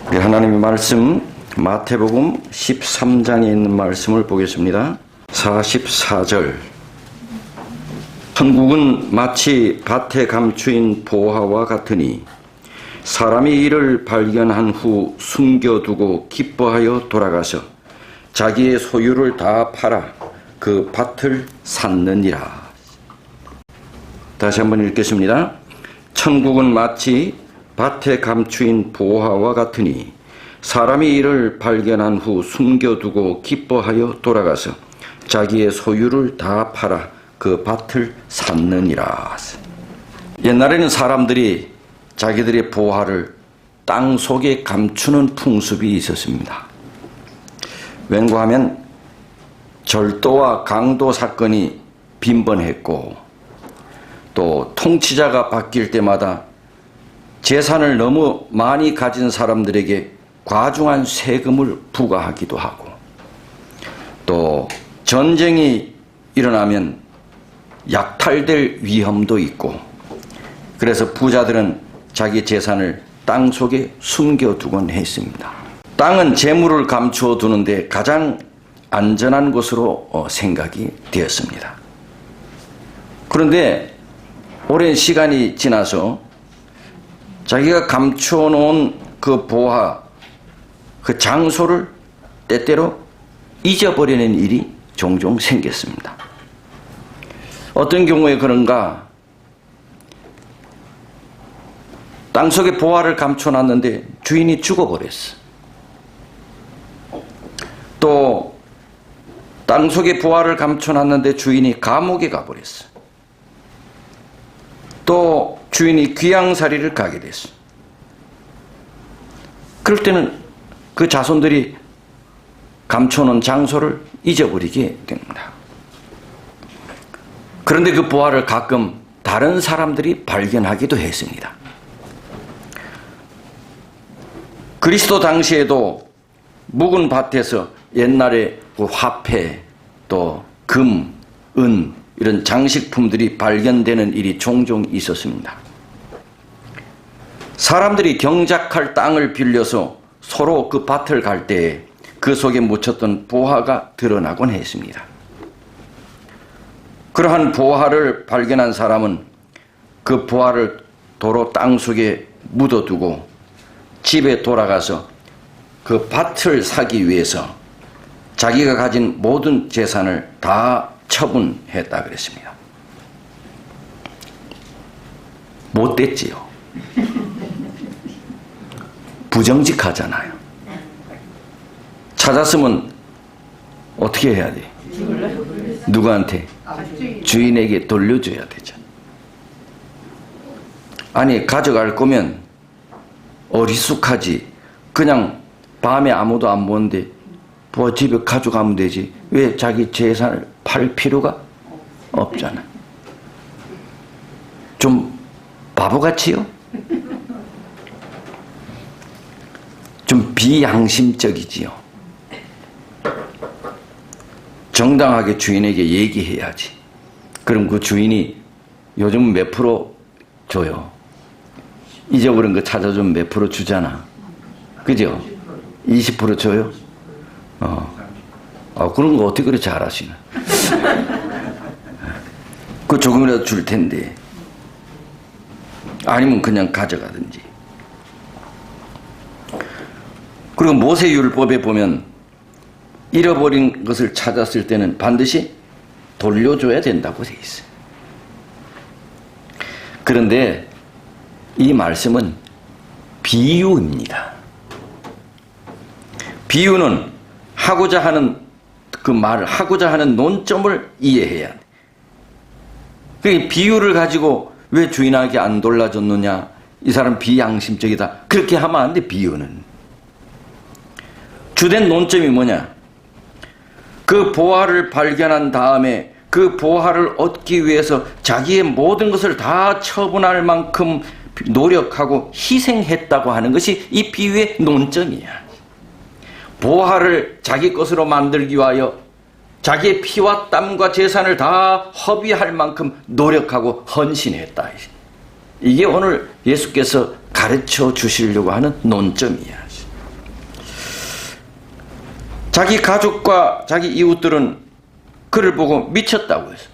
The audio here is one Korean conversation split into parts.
우리 하나님의 말씀 마태복음 13장에 있는 말씀을 보겠습니다. 44절. 천국은 마치 밭에 감추인 보화와 같으니 사람이 이를 발견한 후 숨겨두고 기뻐하여 돌아가서 자기의 소유를 다 팔아 그 밭을 샀느니라. 다시 한번 읽겠습니다. 천국은 마치 밭에 감추인 보화와 같으니 사람이 이를 발견한 후 숨겨두고 기뻐하여 돌아가서 자기의 소유를 다 팔아 그 밭을 샀느니라. 옛날에는 사람들이 자기들의 보화를 땅 속에 감추는 풍습이 있었습니다. 왠가 하면 절도와 강도 사건이 빈번했고 또 통치자가 바뀔 때마다 재산을 너무 많이 가진 사람들에게 과중한 세금을 부과하기도 하고 또 전쟁이 일어나면 약탈될 위험도 있고 그래서 부자들은 자기 재산을 땅 속에 숨겨두곤 했습니다. 땅은 재물을 감추어 두는데 가장 안전한 곳으로 생각이 되었습니다. 그런데 오랜 시간이 지나서 자기가 감추어 놓은 그 보화, 그 장소를 때때로 잊어버리는 일이 종종 생겼습니다. 어떤 경우에 그런가? 땅속에 보화를 감춰놨는데 주인이 죽어버렸어. 또 땅속에 보화를 감춰놨는데 주인이 감옥에 가버렸어. 또 주인이 귀양살이를 가게 됐어. 그럴 때는 그 자손들이 감춰놓은 장소를 잊어버리게 됩니다. 그런데 그 보화를 가끔 다른 사람들이 발견하기도 했습니다. 그리스도 당시에도 묵은 밭에서 옛날에 그 화폐 또 금, 은 이런 장식품들이 발견되는 일이 종종 있었습니다. 사람들이 경작할 땅을 빌려서 서로 그 밭을 갈 때에 그 속에 묻혔던 보화가 드러나곤 했습니다. 그러한 보화를 발견한 사람은 그 보화를 도로 땅 속에 묻어두고 집에 돌아가서 그 밭을 사기 위해서 자기가 가진 모든 재산을 다 처분했다 그랬습니다. 못됐지요. 부정직하잖아요. 찾았으면 어떻게 해야 돼? 누구한테? 주인에게 돌려줘야 되죠. 아니 가져갈 거면 어리숙하지. 그냥 밤에 아무도 안 보는데 뭐 집에 가져가면 되지. 왜 자기 재산을 팔 필요가 없잖아. 좀 바보같이요? 좀 비양심적이지요. 정당하게 주인에게 얘기해야지. 그럼 그 주인이 요즘 몇 프로 줘요? 잊어버린 거 찾아주면 몇 프로 주잖아. 그죠? 20% 줘요? 그런 거 어떻게 그렇게 잘하시나? 그 조금이라도 줄 텐데. 아니면 그냥 가져가든지. 그리고 모세율법에 보면 잃어버린 것을 찾았을 때는 반드시 돌려줘야 된다고 돼 있어요. 그런데 이 말씀은 비유입니다. 비유는 하고자 하는 그 말을 하고자 하는 논점을 이해해야 돼. 그 비유를 가지고 왜 주인에게 안 돌려줬느냐? 이 사람 비양심적이다. 그렇게 하면 안 돼. 비유는 주된 논점이 뭐냐? 그 보화를 발견한 다음에 그 보화를 얻기 위해서 자기의 모든 것을 다 처분할 만큼 노력하고 희생했다고 하는 것이 이 비유의 논점이야. 보화를 자기 것으로 만들기 위하여 자기의 피와 땀과 재산을 다 허비할 만큼 노력하고 헌신했다. 이게 오늘 예수께서 가르쳐 주시려고 하는 논점이야. 자기 가족과 자기 이웃들은 그를 보고 미쳤다고 했어.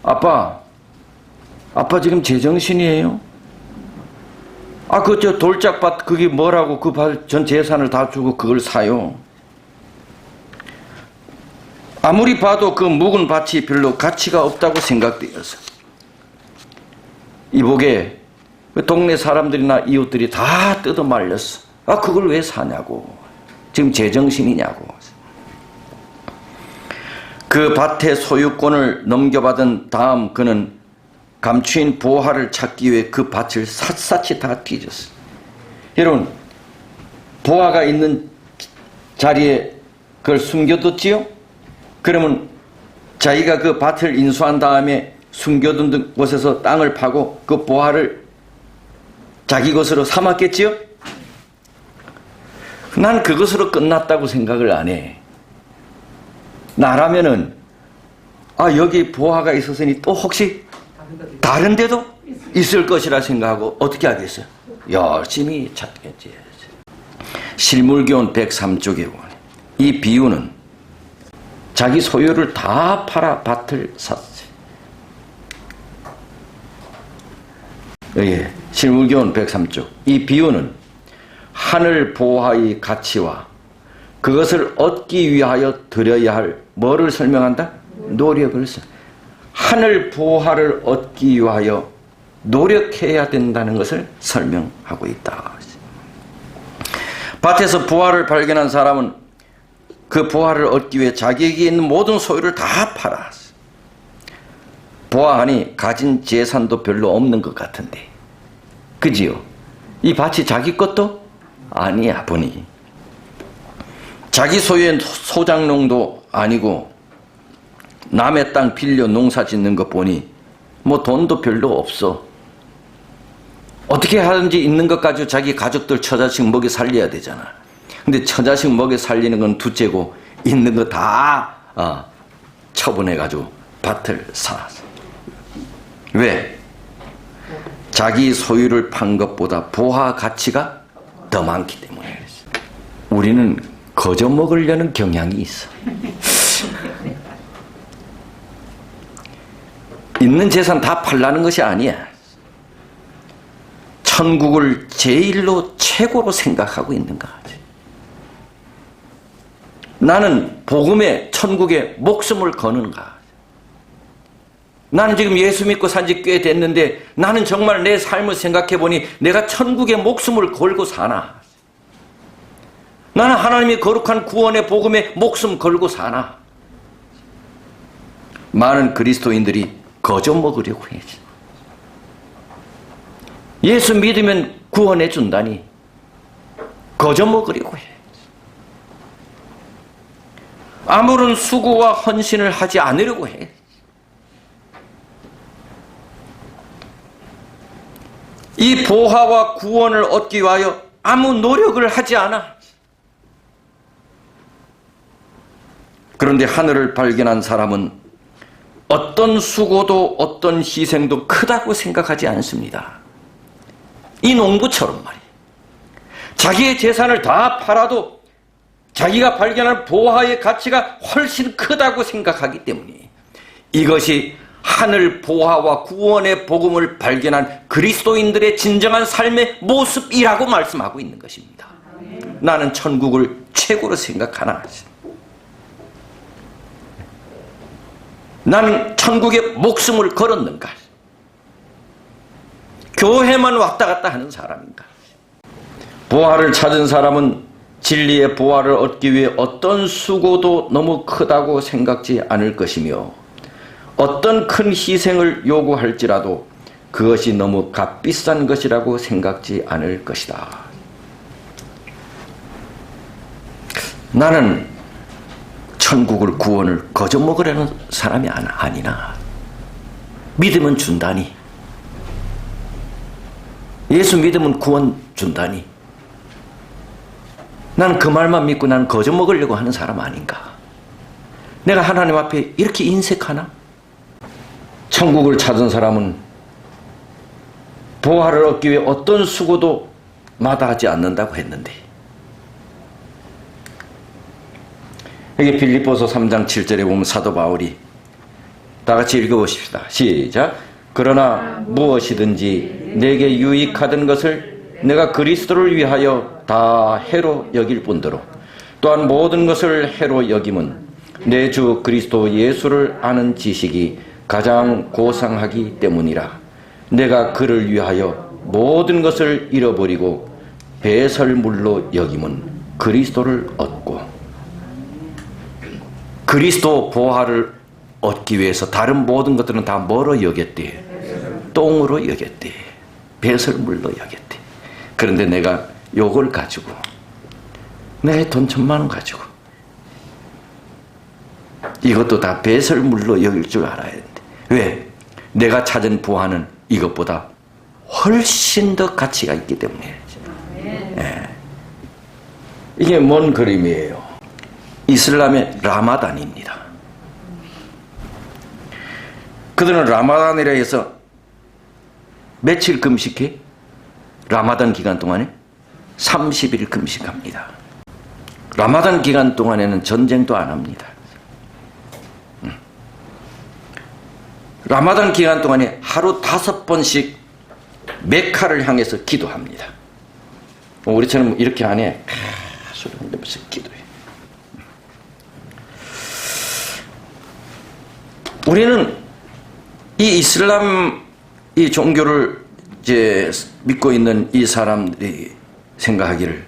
아빠 지금 제정신이에요? 저 돌짝밭 그게 뭐라고 그 전 재산을 다 주고 그걸 사요? 아무리 봐도 그 묵은 밭이 별로 가치가 없다고 생각되어서 이복에 동네 사람들이나 이웃들이 다 뜯어 말렸어. 그걸 왜 사냐고. 지금 제정신이냐고. 그 밭의 소유권을 넘겨받은 다음 그는 감추인 보화를 찾기 위해 그 밭을 샅샅이 다 뒤졌어. 여러분, 보화가 있는 자리에 그걸 숨겨뒀지요? 그러면 자기가 그 밭을 인수한 다음에 숨겨둔 곳에서 땅을 파고 그 보화를 자기 것으로 삼았겠지요? 난 그것으로 끝났다고 생각을 안 해. 나라면은 여기 보화가 있었으니 또 혹시 다른 데도 있을 것이라 생각하고 어떻게 하겠어요? 열심히 찾겠지. 실물교훈 103쪽에 보면 이 비유는 자기 소유를 다 팔아 밭을 샀어요. 실물교훈 103쪽. 이 비유는 하늘 보화의 가치와 그것을 얻기 위하여 드려야 할 뭐를 설명한다? 노력을 써. 하늘 보화를 얻기 위하여 노력해야 된다는 것을 설명하고 있다. 밭에서 보화를 발견한 사람은 그 보화를 얻기 위해 자기에게 있는 모든 소유를 다 팔았어. 보아하니 가진 재산도 별로 없는 것 같은데, 그지요? 이 밭이 자기 것도 아니야 보니. 자기 소유의 소작농도 아니고 남의 땅 빌려 농사 짓는 것 보니 뭐 돈도 별로 없어. 어떻게 하든지 있는 것 가지고 자기 가족들 처자식 먹여 살려야 되잖아. 근데 처자식 먹여 살리는 건 둘째고 있는 거 다 처분해가지고 밭을 사. 왜? 자기 소유를 판 것보다 보화 가치가 더 많기 때문에. 우리는 거저 먹으려는 경향이 있어. 있는 재산 다 팔라는 것이 아니야. 천국을 제일로 최고로 생각하고 있는가 하지. 나는 복음에 천국에 목숨을 거는가. 나는 지금 예수 믿고 산 지 꽤 됐는데 나는 정말 내 삶을 생각해 보니 내가 천국에 목숨을 걸고 사나? 나는 하나님이 거룩한 구원의 복음에 목숨 걸고 사나? 많은 그리스도인들이 거저 먹으려고 해. 예수 믿으면 구원해 준다니 거저 먹으려고 해. 아무런 수고와 헌신을 하지 않으려고 해. 이 보화와 구원을 얻기 위하여 아무 노력을 하지 않아. 그런데 하늘을 발견한 사람은 어떤 수고도 어떤 희생도 크다고 생각하지 않습니다. 이 농부처럼 말이에요. 자기의 재산을 다 팔아도 자기가 발견한 보화의 가치가 훨씬 크다고 생각하기 때문에 이것이 하늘 보화와 구원의 복음을 발견한 그리스도인들의 진정한 삶의 모습이라고 말씀하고 있는 것입니다. 나는 천국을 최고로 생각하나? 나는 천국에 목숨을 걸었는가? 교회만 왔다 갔다 하는 사람인가? 보화를 찾은 사람은 진리의 보화를 얻기 위해 어떤 수고도 너무 크다고 생각지 않을 것이며 어떤 큰 희생을 요구할지라도 그것이 너무 값비싼 것이라고 생각지 않을 것이다. 나는 천국을 구원을 거저 먹으려는 사람이 아니나. 믿으면 준다니. 예수 믿으면 구원 준다니. 나는 그 말만 믿고 나는 거저 먹으려고 하는 사람 아닌가. 내가 하나님 앞에 이렇게 인색하나? 천국을 찾은 사람은 보화를 얻기 위해 어떤 수고도 마다하지 않는다고 했는데 여기 빌립보서 3장 7절에 보면 사도 바울이 다 같이 읽어보십시다. 시작. 그러나 무엇이든지 내게 유익하던 것을 내가 그리스도를 위하여 다 해로 여길 뿐더러 또한 모든 것을 해로 여김은 내 주 그리스도 예수를 아는 지식이 가장 고상하기 때문이라. 내가 그를 위하여 모든 것을 잃어버리고 배설물로 여김은 그리스도를 얻고, 그리스도 보화를 얻기 위해서 다른 모든 것들은 다 뭐로 여겼대? 똥으로 여겼대. 배설물로 여겼대. 그런데 내가 요걸 가지고, 내 돈 1,000,000원 가지고 이것도 다 배설물로 여길 줄 알아야 돼. 왜? 내가 찾은 보화는 이것보다 훨씬 더 가치가 있기 때문에. 예. 이게 뭔 그림이에요? 이슬람의 라마단입니다. 그들은 라마단이라 해서 며칠 금식해? 라마단 기간 동안에 30일 금식합니다. 라마단 기간 동안에는 전쟁도 안 합니다. 라마단 기간 동안에 하루 5번씩 메카를 향해서 기도합니다. 우리처럼 이렇게 안 해. 소리 흔들면서 기도해. 우리는 이 이슬람 이 종교를 이제 믿고 있는 이 사람들이 생각하기를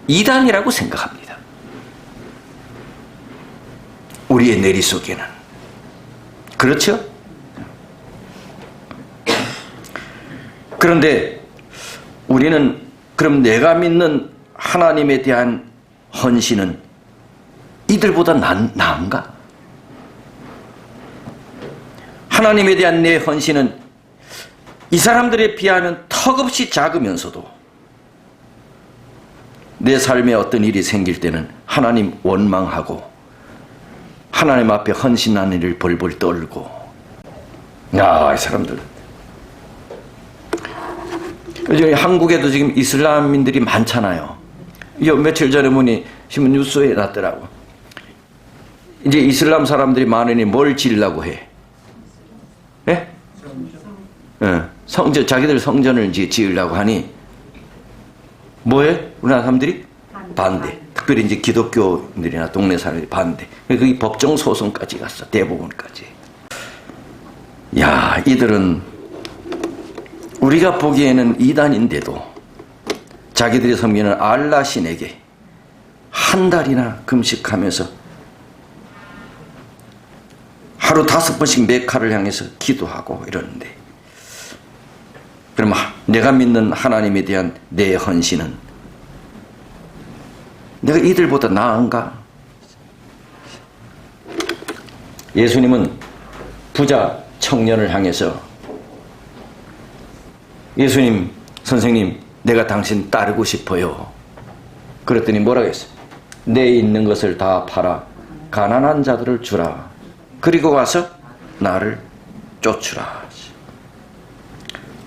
이단이라고 생각합니다. 우리의 내리 속에는. 그렇죠? 그런데 우리는 그럼 내가 믿는 하나님에 대한 헌신은 이들보다 나은가? 하나님에 대한 내 헌신은 이 사람들에 비하면 턱없이 작으면서도 내 삶에 어떤 일이 생길 때는 하나님 원망하고 하나님 앞에 헌신하는 일을 벌벌 떨고. 야, 이 사람들. 요즘 한국에도 지금 이슬람인들이 많잖아요. 며칠 전에 보니 신문 뉴스에 났더라고. 이제 이슬람 사람들이 많으니 뭘 지으려고 해? 예? 성전, 자기들 성전을 지으려고 하니 뭐해? 우리나라 사람들이 반대. 특별히 이제 기독교인들이나 동네 사람들이 반대. 그게 법정 소송까지 갔어. 대법원까지. 야, 이들은 우리가 보기에는 이단인데도 자기들이 섬기는 알라 신에게 한 달이나 금식하면서 하루 5번씩 메카를 향해서 기도하고 이러는데, 그럼 내가 믿는 하나님에 대한 내 헌신은 내가 이들보다 나은가? 예수님은 부자 청년을 향해서 예수님, 선생님, 내가 당신 따르고 싶어요. 그랬더니 뭐라고 했어요? 내 있는 것을 다 팔아 가난한 자들을 주라. 그리고 와서 나를 쫓으라.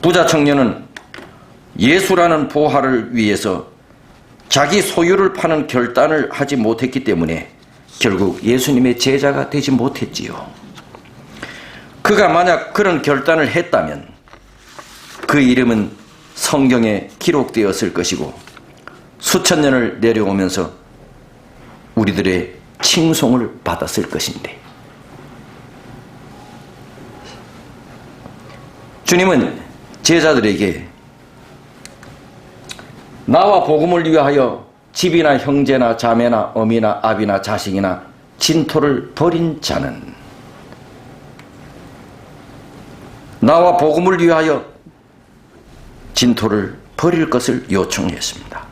부자 청년은 예수라는 보화를 위해서 자기 소유를 파는 결단을 하지 못했기 때문에 결국 예수님의 제자가 되지 못했지요. 그가 만약 그런 결단을 했다면 그 이름은 성경에 기록되었을 것이고 수천 년을 내려오면서 우리들의 칭송을 받았을 것인데, 주님은 제자들에게 나와 복음을 위하여 집이나 형제나 자매나 어미나 아비나 자식이나 진토를 버린 자는, 나와 복음을 위하여 진토를 버릴 것을 요청했습니다.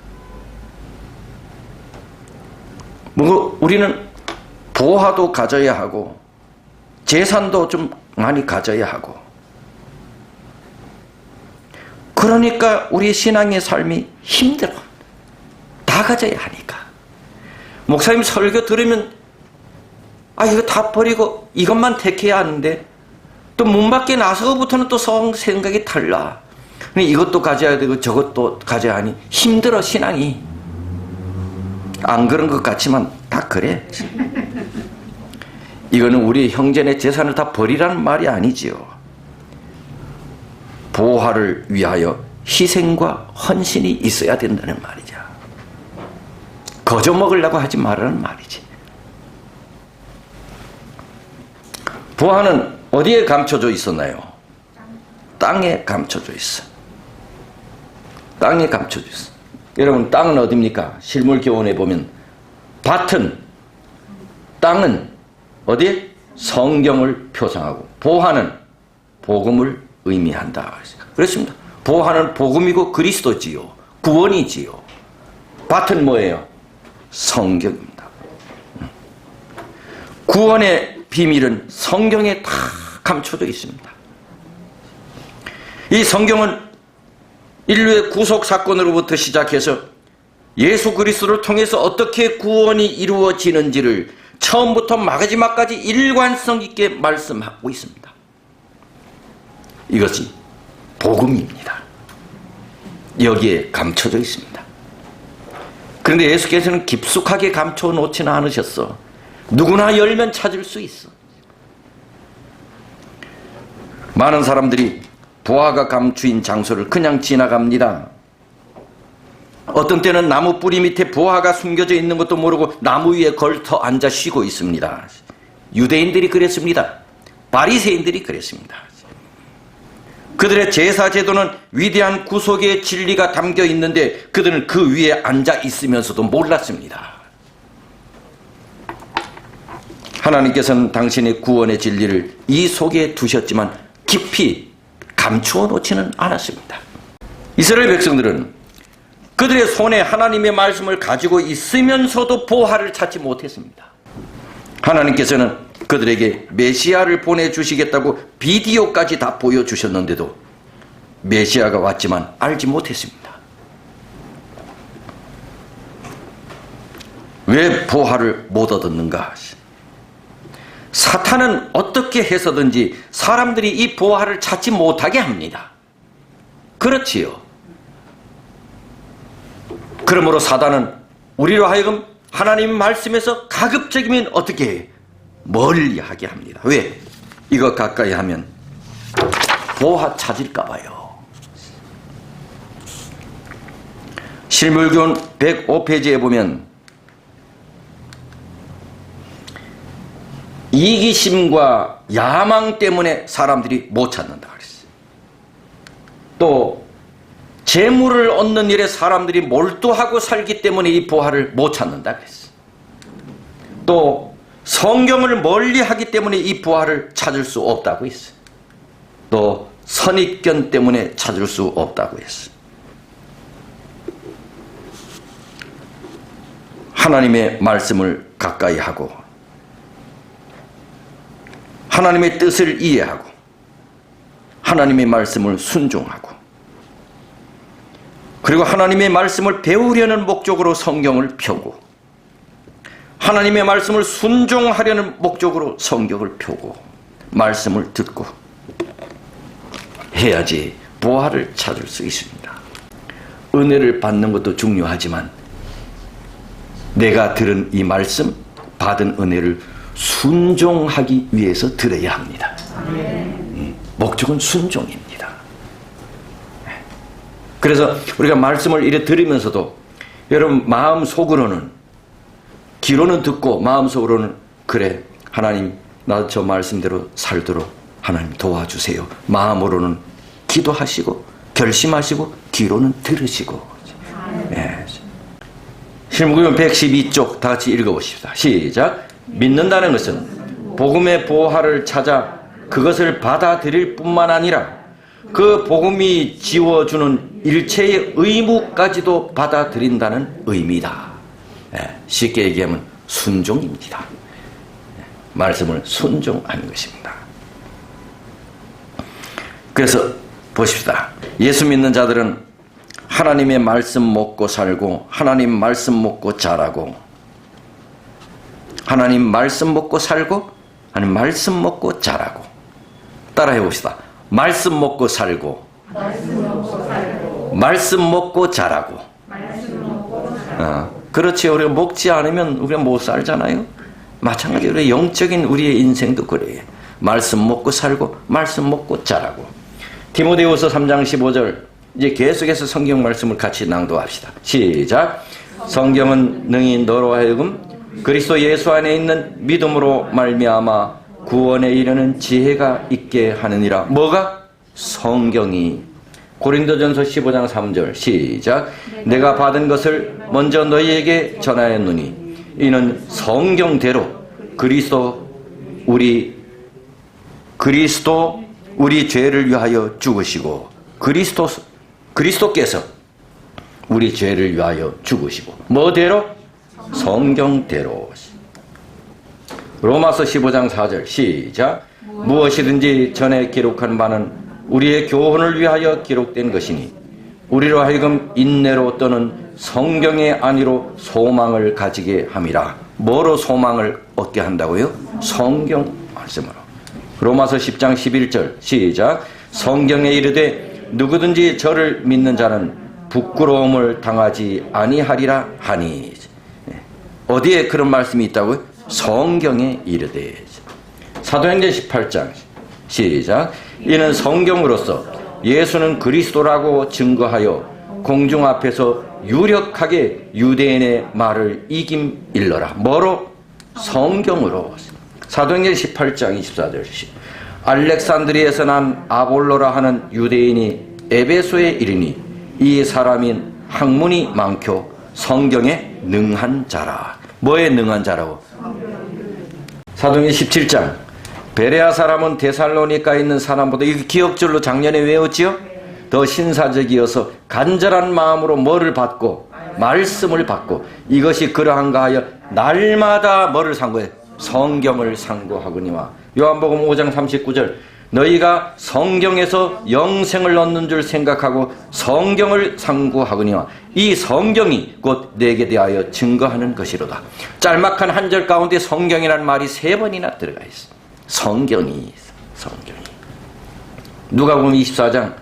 우리는 보화도 가져야 하고 재산도 좀 많이 가져야 하고, 그러니까 우리 신앙의 삶이 힘들어. 다 가져야 하니까. 목사님 설교 들으면 이거 다 버리고 이것만 택해야 하는데 또 문 밖에 나서부터는 또 생각이 달라. 이것도 가져야 되고 저것도 가져야 하니 힘들어, 신앙이. 안 그런 것 같지만 다 다 그래. 이거는 우리 형제의 재산을 다 버리라는 말이 아니지요. 보화를 위하여 희생과 헌신이 있어야 된다는 말이죠. 거저 먹으려고 하지 말라는 말이지. 보화는 어디에 감춰져 있었나요? 땅에 감춰져 있어. 땅에 감춰져 있어. 여러분, 땅은 어디입니까? 실물 교원에 보면 밭은, 땅은 어디에? 성경을 표상하고, 보화는 복음을 의미한다. 그렇습니다. 보화는 복음이고 그리스도지요. 구원이지요. 밭은 뭐예요? 성경입니다. 구원의 비밀은 성경에 다 감춰져 있습니다. 이 성경은 인류의 구속 사건으로부터 시작해서 예수 그리스도를 통해서 어떻게 구원이 이루어지는지를 처음부터 마지막까지 일관성 있게 말씀하고 있습니다. 이것이 복음입니다. 여기에 감춰져 있습니다. 그런데 예수께서는 깊숙하게 감춰 놓지는 않으셨어. 누구나 열면 찾을 수 있어. 많은 사람들이 보화가 감추인 장소를 그냥 지나갑니다. 어떤 때는 나무 뿌리 밑에 보화가 숨겨져 있는 것도 모르고 나무 위에 걸터 앉아 쉬고 있습니다. 유대인들이 그랬습니다. 바리새인들이 그랬습니다. 그들의 제사 제도는 위대한 구속의 진리가 담겨 있는데 그들은 그 위에 앉아 있으면서도 몰랐습니다. 하나님께서는 당신의 구원의 진리를 이 속에 두셨지만 깊이 감추어 놓지는 않았습니다. 이스라엘 백성들은 그들의 손에 하나님의 말씀을 가지고 있으면서도 보화를 찾지 못했습니다. 하나님께서는 그들에게 메시아를 보내주시겠다고 비디오까지 다 보여주셨는데도 메시아가 왔지만 알지 못했습니다. 왜 보화를 못 얻었는가? 사탄은 어떻게 해서든지 사람들이 이 보화를 찾지 못하게 합니다. 그렇지요. 그러므로 사단은 우리로 하여금 하나님 말씀에서 가급적이면 어떻게 해? 멀리하게 합니다. 왜? 이거 가까이 하면 보화 찾을까 봐요. 실물교훈 105페이지에 보면 이기심과 야망 때문에 사람들이 못 찾는다 그랬어요. 또 재물을 얻는 일에 사람들이 몰두하고 살기 때문에 이 보화를 못 찾는다 그랬어요. 또 성경을 멀리하기 때문에 이 보화를 찾을 수 없다고 했어요. 또 선입견 때문에 찾을 수 없다고 했어요. 하나님의 말씀을 가까이 하고 하나님의 뜻을 이해하고 하나님의 말씀을 순종하고 그리고 하나님의 말씀을 배우려는 목적으로 성경을 펴고 하나님의 말씀을 순종하려는 목적으로 성경을 펴고 말씀을 듣고 해야지 보화를 찾을 수 있습니다. 은혜를 받는 것도 중요하지만 내가 들은 이 말씀, 받은 은혜를 순종하기 위해서 들어야 합니다. 목적은 순종입니다. 그래서 우리가 말씀을 이래 들으면서도 여러분 마음속으로는 귀로는 듣고 마음속으로는 그래 하나님 나 저 말씀대로 살도록 하나님 도와주세요. 마음으로는 기도하시고 결심하시고 귀로는 들으시고. 네. 실무교훈 112쪽 다 같이 읽어보십시다. 시작. 믿는다는 것은 복음의 보화를 찾아 그것을 받아들일 뿐만 아니라 그 복음이 지워주는 일체의 의무까지도 받아들인다는 의미다. 쉽게 얘기하면 순종입니다. 말씀을 순종하는 것입니다. 그래서 보십시다. 예수 믿는 자들은 하나님의 말씀 먹고 살고 하나님 말씀 먹고 자라고 하나님 말씀 먹고 살고 하나님 말씀 먹고 자라고. 따라해 봅시다. 말씀 먹고 살고 말씀 먹고 자라고. 그렇지. 우리가 먹지 않으면 우리가 못 살잖아요. 마찬가지로 영적인 우리의 인생도 그래요. 말씀 먹고 살고 말씀 먹고 자라고. 디모데후서 3장 15절 이제 계속해서 성경 말씀을 같이 낭독합시다. 시작. 성경은 능히 너로 하여금 그리스도 예수 안에 있는 믿음으로 말미암아 구원에 이르는 지혜가 있게 하느니라. 뭐가? 성경이. 고린도전서 15장 3절 시작. 내가 받은 것을 먼저 너희에게 전하였노니 이는 성경대로 그리스도 우리 죄를 위하여 죽으시고 그리스도께서 우리 죄를 위하여 죽으시고 뭐대로? 성경대로. 로마서 15장 4절 시작. 무엇이든지 전에 기록한 바는 우리의 교훈을 위하여 기록된 것이니 우리로 하여금 인내로 또는 성경의 안위로 소망을 가지게 함이라. 뭐로 소망을 얻게 한다고요? 성경 말씀으로. 로마서 10장 11절 시작. 성경에 이르되 누구든지 저를 믿는 자는 부끄러움을 당하지 아니하리라 하니. 어디에 그런 말씀이 있다고요? 성경에 이르되. 사도행전 18장 시작. 이는 성경으로서 예수는 그리스도라고 증거하여 공중 앞에서 유력하게 유대인의 말을 이김일러라. 뭐로? 성경으로. 사도행전 18장 24절 알렉산드리에서 난 아볼로라 하는 유대인이 에베소에 이르니 이 사람인 학문이 많고 성경에 능한 자라. 뭐에 능한 자라고? 사도행전 17장 베레아 사람은 데살로니카에 있는 사람보다 이 기억절로 작년에 외웠지요? 더 신사적이어서 간절한 마음으로 뭐를 받고? 말씀을 받고. 이것이 그러한가 하여 날마다 뭐를 상고해? 성경을 상고하거니와. 요한복음 5장 39절 너희가 성경에서 영생을 얻는 줄 생각하고 성경을 상고하거니와 이 성경이 곧 내게 대하여 증거하는 것이로다. 짤막한 한 절 가운데 성경이라는 말이 3번이나 들어가 있어. 성경이. 누가복음 24장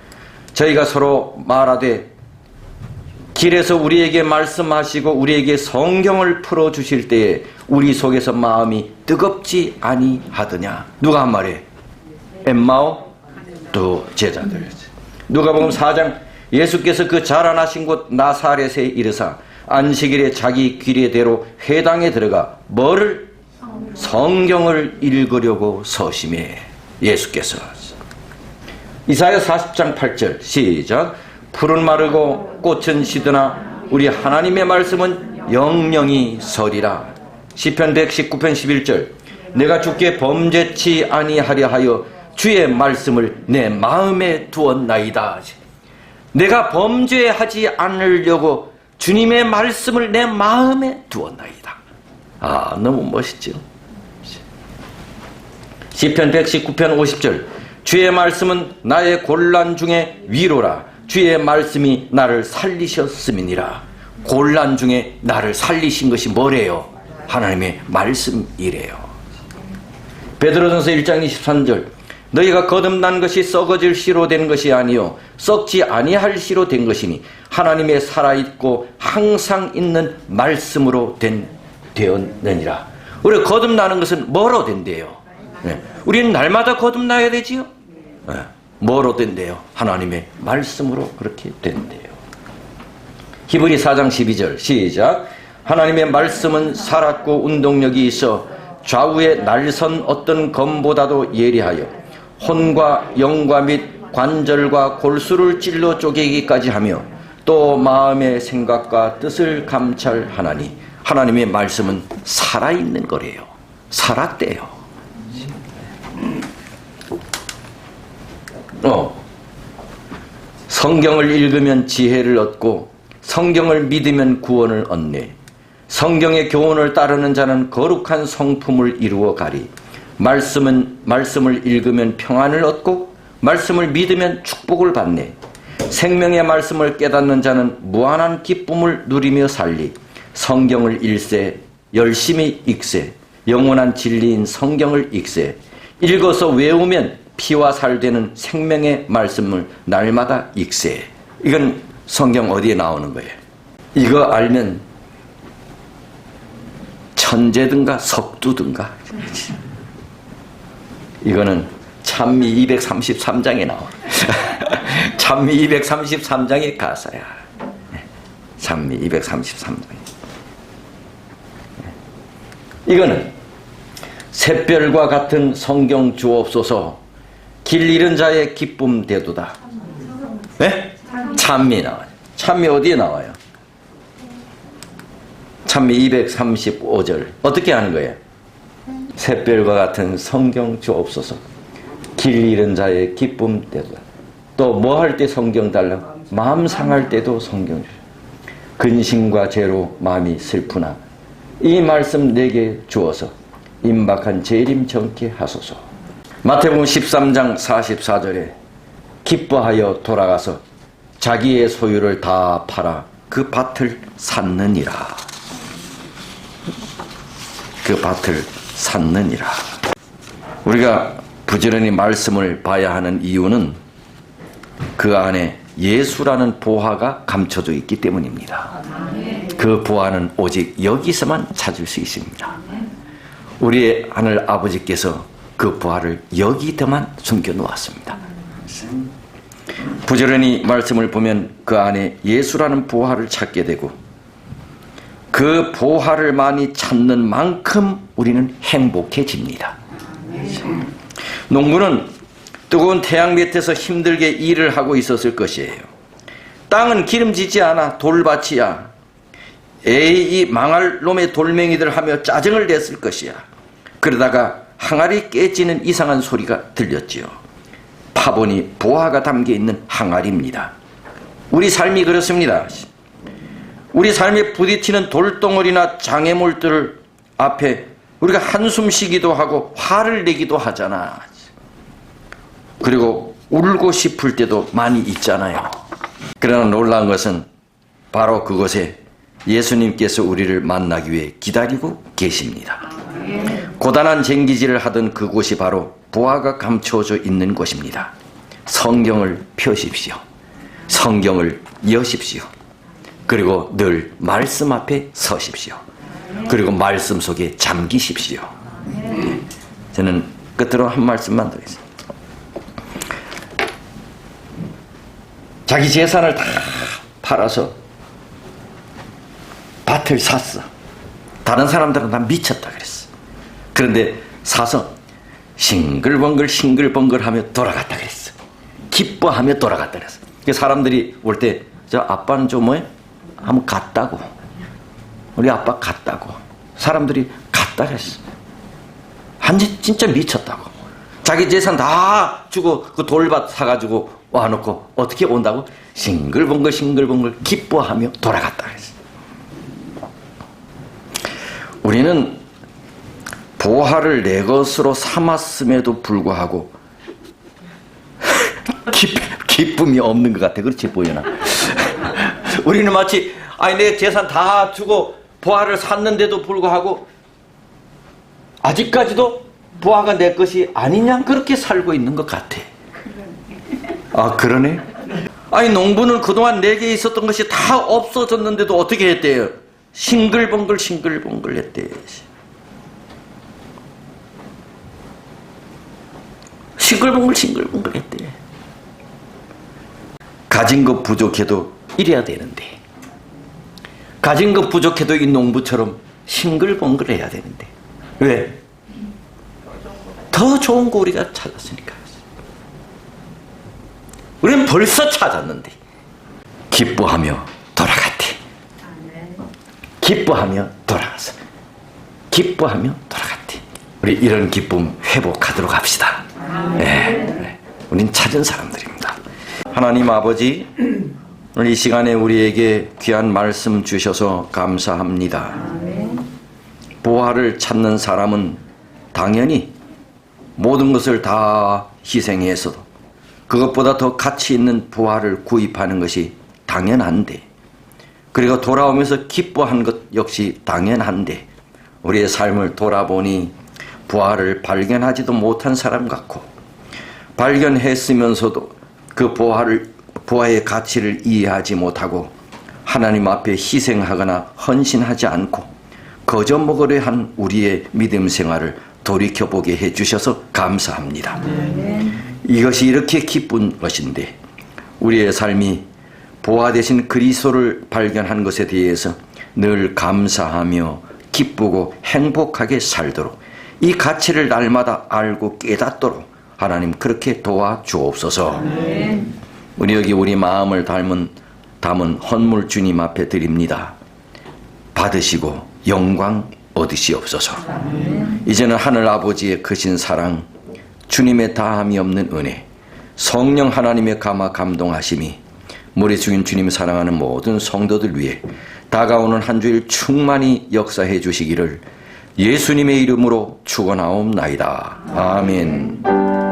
저희가 서로 말하되 길에서 우리에게 말씀하시고 우리에게 성경을 풀어주실 때에 우리 속에서 마음이 뜨겁지 아니하더냐. 누가 한 말이에요? 엠마오 두 제자들. 누가복음 4장 예수께서 그 자라나신 곳 나사렛에 이르사 안식일에 자기 규례대로 회당에 들어가 뭐를? 성경을 읽으려고 서심해. 예수께서. 이사야 40장 8절 시작. 풀은 마르고 꽃은 시드나 우리 하나님의 말씀은 영영이 서리라. 시편 119편 11절 내가 주께 범죄치 아니하려 하여 주의 말씀을 내 마음에 두었나이다. 내가 범죄하지 않으려고 주님의 말씀을 내 마음에 두었나이다. 아, 너무 멋있죠. 시편 119편 50절 주의 말씀은 나의 곤란 중에 위로라. 주의 말씀이 나를 살리셨음이니라. 곤란 중에 나를 살리신 것이 뭐래요? 하나님의 말씀이래요. 베드로전서 1장 23절 너희가 거듭난 것이 썩어질 씨로 된 것이 아니요 썩지 아니할 씨로 된 것이니 하나님의 살아있고 항상 있는 말씀으로 되었느니라. 우리 거듭나는 것은 뭐로 된대요? 네. 우리는 날마다 거듭나야 되지요? 네. 뭐로 된대요? 하나님의 말씀으로 그렇게 된대요. 히브리 4장 12절 시작. 하나님의 말씀은 살았고 운동력이 있어 좌우에 날선 어떤 검보다도 예리하여 혼과 영과 및 관절과 골수를 찔러 쪼개기까지 하며 또 마음의 생각과 뜻을 감찰하나니. 하나님의 말씀은 살아있는 거래요. 살았대요. 성경을 읽으면 지혜를 얻고 성경을 믿으면 구원을 얻네. 성경의 교훈을 따르는 자는 거룩한 성품을 이루어 가리. 말씀을 읽으면 평안을 얻고 말씀을 믿으면 축복을 받네. 생명의 말씀을 깨닫는 자는 무한한 기쁨을 누리며 살리. 성경을 읽세 열심히 읽세 영원한 진리인 성경을 읽세. 읽어서 외우면 피와 살 되는 생명의 말씀을 날마다 읽세. 이건 성경 어디에 나오는 거예요? 이거 알면 천재든가 석두든가. 이거는 찬미 233장에 나와. 찬미 233장의 가사야. 찬미 233장. 이거는 샛별과 같은 성경 주옵소서, 길 잃은 자의 기쁨 대도다. 네? 찬미 나와요. 찬미 어디에 나와요? 찬미 235절. 어떻게 하는 거예요? 샛별과 같은 성경 주옵소서, 길 잃은 자의 기쁨 대도다. 또 뭐 할 때 성경 달라? 마음 상할 때도 성경 주셔. 근심과 죄로 마음이 슬프나 이 말씀 내게 주어서 임박한 재림 정케 하소서. 마태복음 13장 44절에 기뻐하여 돌아가서 자기의 소유를 다 팔아 그 밭을 샀느니라. 그 밭을 샀느니라. 우리가 부지런히 말씀을 봐야 하는 이유는 그 안에 예수라는 보화가 감춰져 있기 때문입니다. 그 보화는 오직 여기서만 찾을 수 있습니다. 우리의 하늘 아버지께서 그 보화를 여기에만 숨겨 놓았습니다. 부지런히 말씀을 보면 그 안에 예수라는 보화를 찾게 되고, 그 보화를 많이 찾는 만큼 우리는 행복해집니다. 농부는 뜨거운 태양 밑에서 힘들게 일을 하고 있었을 것이에요. 땅은 기름지지 않아 돌밭이야. 에이, 이 망할 놈의 돌멩이들 하며 짜증을 냈을 것이야. 그러다가 항아리 깨지는 이상한 소리가 들렸지요. 파보니 보화가 담겨있는 항아리입니다. 우리 삶이 그렇습니다. 우리 삶에 부딪히는 돌덩어리나 장애물들 앞에 우리가 한숨 쉬기도 하고 화를 내기도 하잖아. 그리고 울고 싶을 때도 많이 있잖아요. 그러나 놀라운 것은 바로 그곳에 예수님께서 우리를 만나기 위해 기다리고 계십니다. 고단한 쟁기질을 하던 그곳이 바로 보화가 감춰져 있는 곳입니다. 성경을 펴십시오. 성경을 여십시오. 그리고 늘 말씀 앞에 서십시오. 그리고 말씀 속에 잠기십시오. 저는 끝으로 한 말씀만 드리겠습니다. 자기 재산을 다 팔아서 밭을 샀어. 다른 사람들은 다 미쳤다 그랬어. 그런데 사서 싱글벙글 하며 돌아갔다 그랬어. 기뻐하며 돌아갔다 그랬어. 사람들이 올 때 저 아빠는 좀 뭐해? 한번 갔다고. 우리 아빠 갔다고. 사람들이 갔다 그랬어. 진짜 미쳤다고. 자기 재산 다 주고 그 돌밭 사가지고 와놓고 어떻게 온다고? 싱글벙글 기뻐하며 돌아갔다 그랬어. 우리는 보화를 내 것으로 삼았음에도 불구하고 기쁨이 없는 것 같아. 그렇지 보이나? 우리는 마치 내 재산 다 주고 보화를 샀는데도 불구하고 아직까지도 보화가 내 것이 아니냐, 그렇게 살고 있는 것 같아. 아, 그러네? 농부는 그동안 내게 있었던 것이 다 없어졌는데도 어떻게 했대요? 싱글벙글 했대. 싱글벙글 했대. 가진 것 부족해도 이래야 되는데, 가진 것 부족해도 이 농부처럼 싱글벙글 해야 되는데, 왜? 더 좋은 거 우리가 찾았으니까. 우리는 벌써 찾았는데 기뻐하며 돌아갔대. 기뻐하며 돌아갔어. 기뻐하며 돌아갔대. 우리 이런 기쁨 회복하도록 합시다. 네. 우린 찾은 사람들입니다. 하나님 아버지, 오늘 이 시간에 우리에게 귀한 말씀 주셔서 감사합니다. 보화를 찾는 사람은 당연히 모든 것을 다 희생해서도 그것보다 더 가치 있는 보화를 구입하는 것이 당연한데, 그리고 돌아오면서 기뻐한 것 역시 당연한데, 우리의 삶을 돌아보니 보화를 발견하지도 못한 사람 같고, 발견했으면서도 그 보화의 가치를 이해하지 못하고 하나님 앞에 희생하거나 헌신하지 않고 거저 먹으려 한 우리의 믿음 생활을 돌이켜보게 해주셔서 감사합니다. 이것이 이렇게 기쁜 것인데 우리의 삶이 보화 되신 그리스도를 발견한 것에 대해서 늘 감사하며 기쁘고 행복하게 살도록 이 가치를 날마다 알고 깨닫도록 하나님 그렇게 도와주옵소서. 우리 여기 우리 마음을 담은 헌물 주님 앞에 드립니다. 받으시고 영광 얻으시옵소서. 이제는 하늘 아버지의 크신 사랑, 주님의 다함이 없는 은혜, 성령 하나님의 감화 감동하심이 물에 죽인 주님 사랑하는 모든 성도들 위해 다가오는 한 주일 충만히 역사해 주시기를 예수님의 이름으로 축원하옵나이다. 아멘.